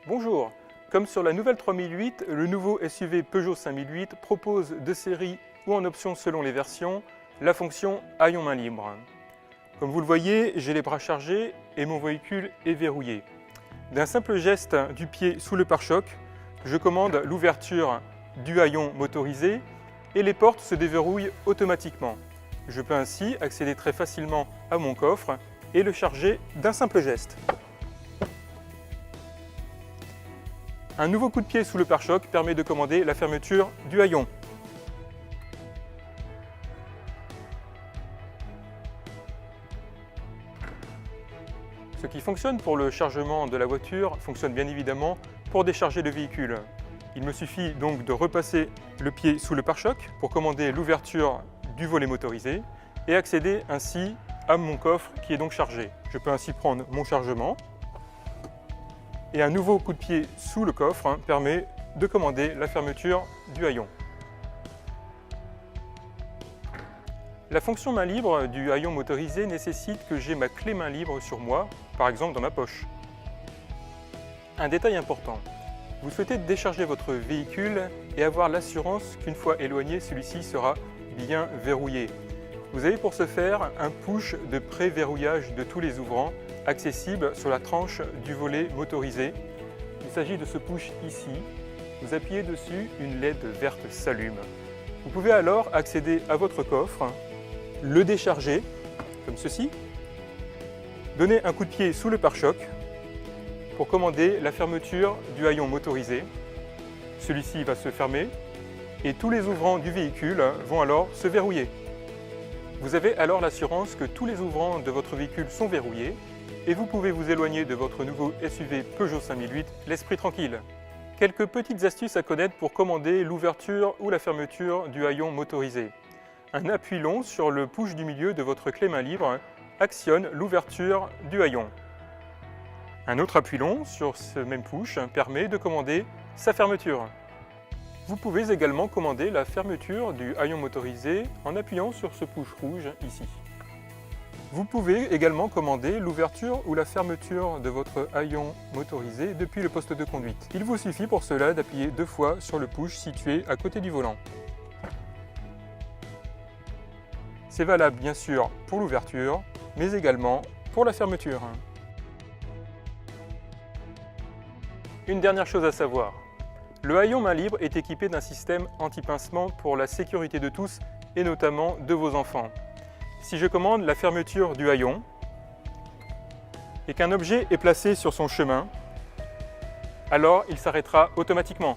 Bonjour, comme sur la nouvelle 3008, le nouveau SUV Peugeot 5008 propose de série ou en option selon les versions, la fonction haillon main libre. Comme vous le voyez, j'ai les bras chargés et mon véhicule est verrouillé. D'un simple geste du pied sous le pare-choc, je commande l'ouverture du haillon motorisé et les portes se déverrouillent automatiquement. Je peux ainsi accéder très facilement à mon coffre et le charger d'un simple geste. Un nouveau coup de pied sous le pare-choc permet de commander la fermeture du haillon. Ce qui fonctionne pour le chargement de la voiture fonctionne bien évidemment pour décharger le véhicule. Il me suffit donc de repasser le pied sous le pare-choc pour commander l'ouverture du volet motorisé et accéder ainsi à mon coffre qui est donc chargé. Je peux ainsi prendre mon chargement et un nouveau coup de pied sous le coffre permet de commander la fermeture du haillon. La fonction main libre du haillon motorisé nécessite que j'ai ma clé main libre sur moi, par exemple dans ma poche. Un détail important, vous souhaitez décharger votre véhicule et avoir l'assurance qu'une fois éloigné, celui-ci sera bien verrouillé. Vous avez pour ce faire un push de pré-verrouillage de tous les ouvrants accessible sur la tranche du volet motorisé. Il s'agit de ce push ici. Vous appuyez dessus, une LED verte s'allume. Vous pouvez alors accéder à votre coffre, le décharger, comme ceci, donner un coup de pied sous le pare-choc pour commander la fermeture du haillon motorisé. Celui-ci va se fermer et tous les ouvrants du véhicule vont alors se verrouiller. Vous avez alors l'assurance que tous les ouvrants de votre véhicule sont verrouillés et vous pouvez vous éloigner de votre nouveau SUV Peugeot 5008 l'esprit tranquille. Quelques petites astuces à connaître pour commander l'ouverture ou la fermeture du haillon motorisé. Un appui long sur le push du milieu de votre clé main libre actionne l'ouverture du haillon. Un autre appui long sur ce même push permet de commander sa fermeture. Vous pouvez également commander la fermeture du haillon motorisé en appuyant sur ce push rouge ici. Vous pouvez également commander l'ouverture ou la fermeture de votre haillon motorisé depuis le poste de conduite. Il vous suffit pour cela d'appuyer 2 fois sur le push situé à côté du volant. C'est valable bien sûr pour l'ouverture, mais également pour la fermeture. Une dernière chose à savoir. Le haillon main libre est équipé d'un système anti-pincement pour la sécurité de tous et notamment de vos enfants. Si je commande la fermeture du haillon et qu'un objet est placé sur son chemin, alors il s'arrêtera automatiquement.